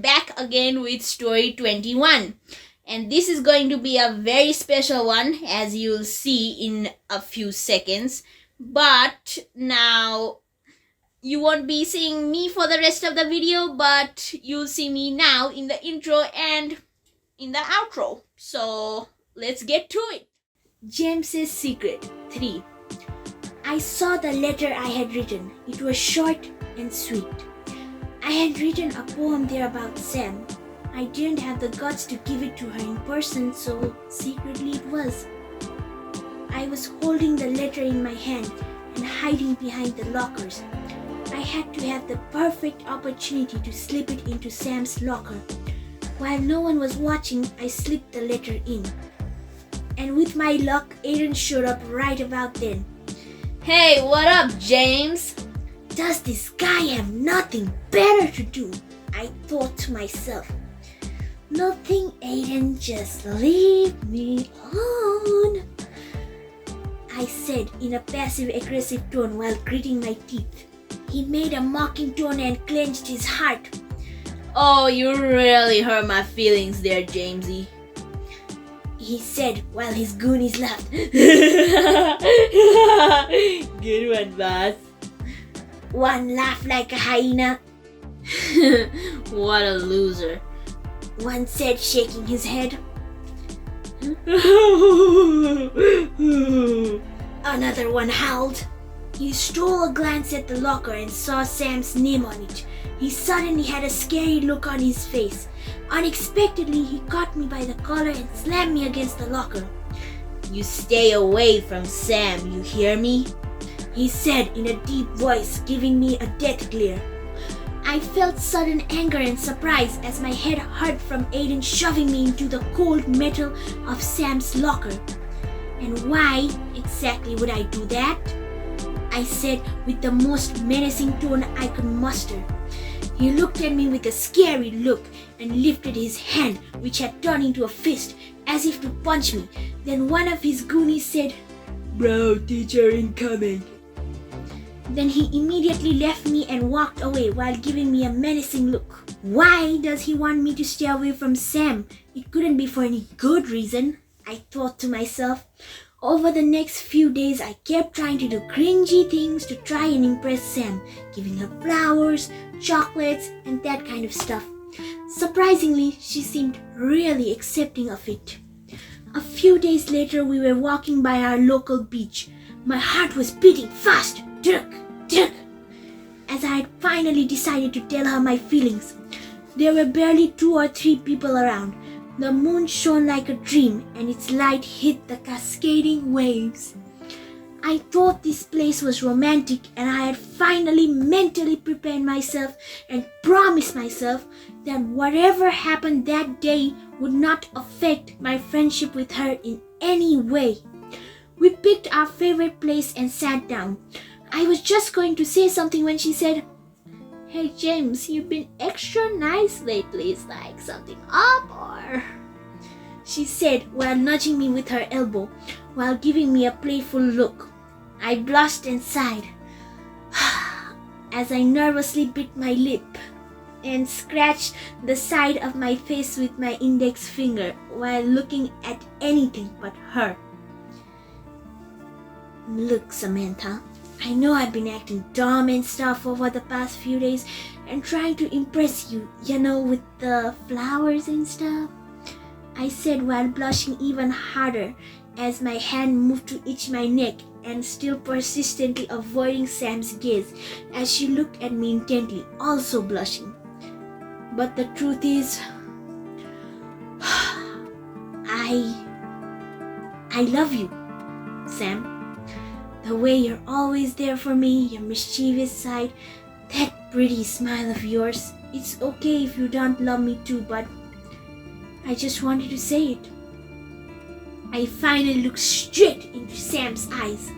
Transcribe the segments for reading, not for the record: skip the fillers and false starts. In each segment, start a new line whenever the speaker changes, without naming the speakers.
back again with story 21. And this is going to be a very special one, as you'll see in a few seconds. But now you won't be seeing me for the rest of the video, but you'll see me now in the intro and in the outro. So let's get to it. James's Secret 3. I saw the letter I had written. It was short and sweet. I had written a poem there about Sam. I didn't have the guts to give it to her in person, so secretly it was. I was holding the letter in my hand and hiding behind the lockers. I had to have the perfect opportunity to slip it into Sam's locker. While no one was watching, I slipped the letter in. And with my luck, Aiden showed up right about then. Hey, what up, James? Does this guy have nothing better to do? I thought to myself. Nothing, Aiden, just leave me alone, I said in a passive-aggressive tone while gritting my teeth. He made a mocking tone and clenched his heart. Oh, you really hurt my feelings there, Jamesy, he said while his goonies laughed. Good one, boss. One laughed like a hyena. What a loser, one said, shaking his head. Another one howled. He stole a glance at the locker and saw Sam's name on it. He suddenly had a scary look on his face. Unexpectedly, he caught me by the collar and slammed me against the locker. You stay away from Sam, you hear me? He said in a deep voice, giving me a death glare. I felt sudden anger and surprise as my head hurt from Aiden shoving me into the cold metal of Sam's locker. And why exactly would I do that? I said with the most menacing tone I could muster. He looked at me with a scary look and lifted his hand, which had turned into a fist, as if to punch me. Then one of his goonies said, "Bro, teacher incoming." Then he immediately left me and walked away while giving me a menacing look. Why does he want me to stay away from Sam? It couldn't be for any good reason, I thought to myself. Over the next few days, I kept trying to do cringy things to try and impress Sam, giving her flowers, chocolates, and that kind of stuff. Surprisingly, she seemed really accepting of it. A few days later, we were walking by our local beach. My heart was beating fast. Jerk, jerk, as I had finally decided to tell her my feelings. There were barely 2 or 3 people around. The moon shone like a dream and its light hit the cascading waves. I thought this place was romantic and I had finally mentally prepared myself and promised myself that whatever happened that day would not affect my friendship with her in any way. We picked our favorite place and sat down. I was just going to say something when she said, "Hey James, you've been extra nice lately. Is like something up or?" She said while nudging me with her elbow while giving me a playful look. I blushed and sighed as I nervously bit my lip and scratched the side of my face with my index finger while looking at anything but her. Look, Samantha, I know I've been acting dumb and stuff over the past few days and trying to impress you, with the flowers and stuff, I said while blushing even harder as my hand moved to itch my neck and still persistently avoiding Sam's gaze as she looked at me intently, also blushing. But the truth is, I love you, Sam. The way you're always there for me, your mischievous side, that pretty smile of yours. It's okay if you don't love me too, but I just wanted to say it. I finally looked straight into Sam's eyes.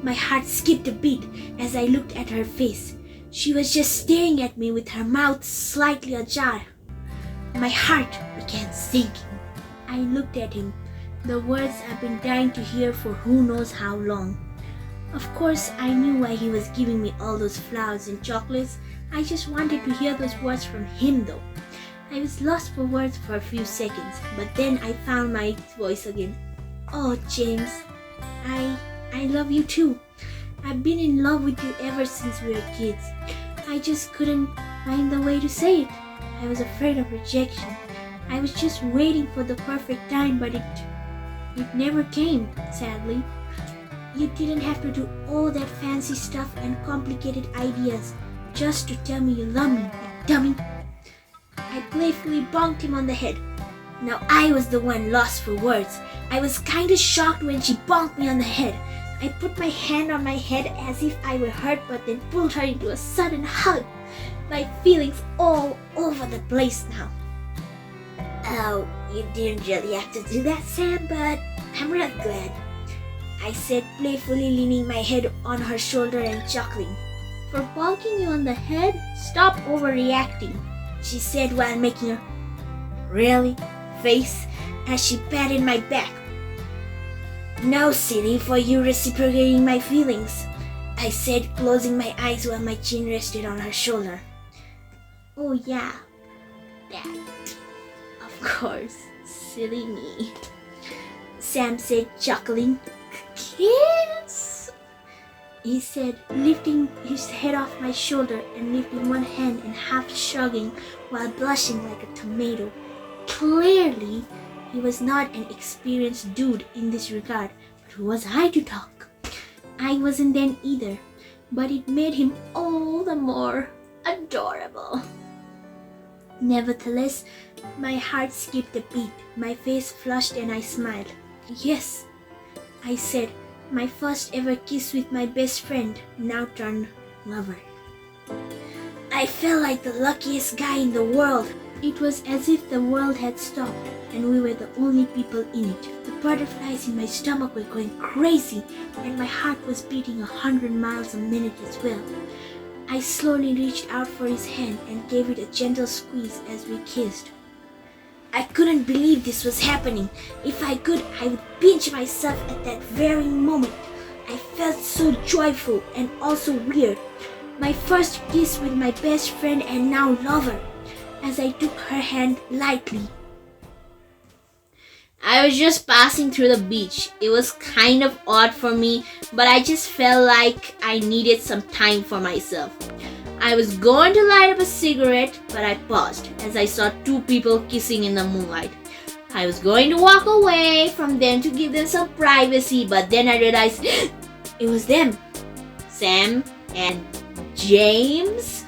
My heart skipped a beat as I looked at her face. She was just staring at me with her mouth slightly ajar. My heart began sinking. I looked at him, the words I've been dying to hear for who knows how long. Of course, I knew why he was giving me all those flowers and chocolates. I just wanted to hear those words from him though. I was lost for words for a few seconds, but then I found my voice again. Oh, James, I love you too. I've been in love with you ever since we were kids. I just couldn't find the way to say it. I was afraid of rejection. I was just waiting for the perfect time, but it never came, sadly. You didn't have to do all that fancy stuff and complicated ideas just to tell me you love me, you dummy. I playfully bonked him on the head. Now I was the one lost for words. I was kinda shocked when she bonked me on the head. I put my hand on my head as if I were hurt, but then pulled her into a sudden hug. My feelings all over the place now. Oh, you didn't really have to do that, Sam, but I'm really glad, I said, playfully leaning my head on her shoulder and chuckling. For bonking you on the head? Stop overreacting, she said while making a really face as she patted my back. No, silly, for you reciprocating my feelings, I said, closing my eyes while my chin rested on her shoulder. Oh yeah, that. Of course, silly me, Sam said, chuckling. Kiss, he said, lifting his head off my shoulder and lifting one hand and half shrugging while blushing like a tomato. Clearly, he was not an experienced dude in this regard, but who was I to talk? I wasn't then either, but it made him all the more adorable. Nevertheless, my heart skipped a beat, my face flushed and I smiled. Yes, I said, my first ever kiss with my best friend, now turned lover. I felt like the luckiest guy in the world. It was as if the world had stopped and we were the only people in it. The butterflies in my stomach were going crazy and my heart was beating 100 miles a minute as well. I slowly reached out for his hand and gave it a gentle squeeze as we kissed. I couldn't believe this was happening. If I could, I would pinch myself at that very moment. I felt so joyful and also weird. My first kiss with my best friend and now lover, as I took her hand lightly. I was just passing through the beach. It was kind of odd for me, but I just felt like I needed some time for myself. I was going to light up a cigarette, but I paused as I saw two people kissing in the moonlight. I was going to walk away from them to give them some privacy, but then I realized it was them, Sam and James.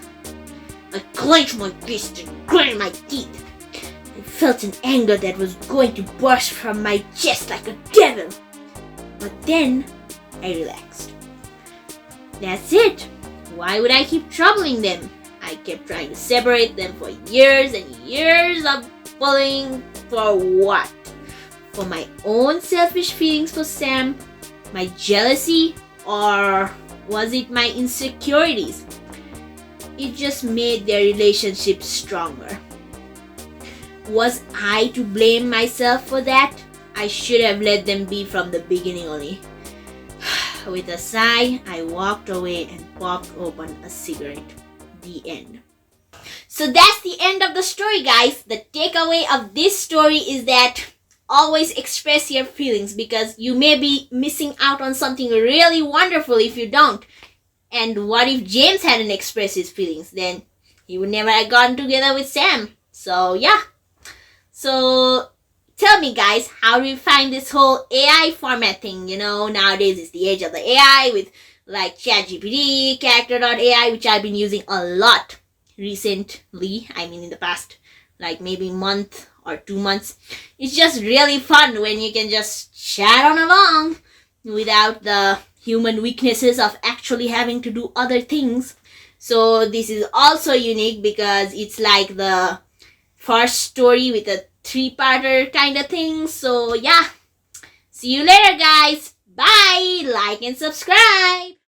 I clenched my fist and gritted my teeth. I felt an anger that was going to burst from my chest like a devil. But then I relaxed. That's it. Why would I keep troubling them? I kept trying to separate them for years and years of pulling for what? For my own selfish feelings for Sam? My jealousy? Or was it my insecurities? It just made their relationship stronger. Was I to blame myself for that? I should have let them be from the beginning only. With a sigh, I walked away and popped open a cigarette. The end. So that's the end of the story, guys. The takeaway of this story is that always express your feelings because you may be missing out on something really wonderful if you don't. And what if James hadn't expressed his feelings? Then he would never have gotten together with Sam. So yeah. So tell me, guys, how do you find this whole AI format thing? You know, nowadays it's the age of the AI with like ChatGPT, Character.ai, which I've been using a lot recently. I mean, in the past, like maybe month or 2 months. It's just really fun when you can just chat on along without the human weaknesses of actually having to do other things. So this is also unique because it's like the first story with a 3-parter kind of thing. So yeah, see you later, guys. Bye. Like and subscribe.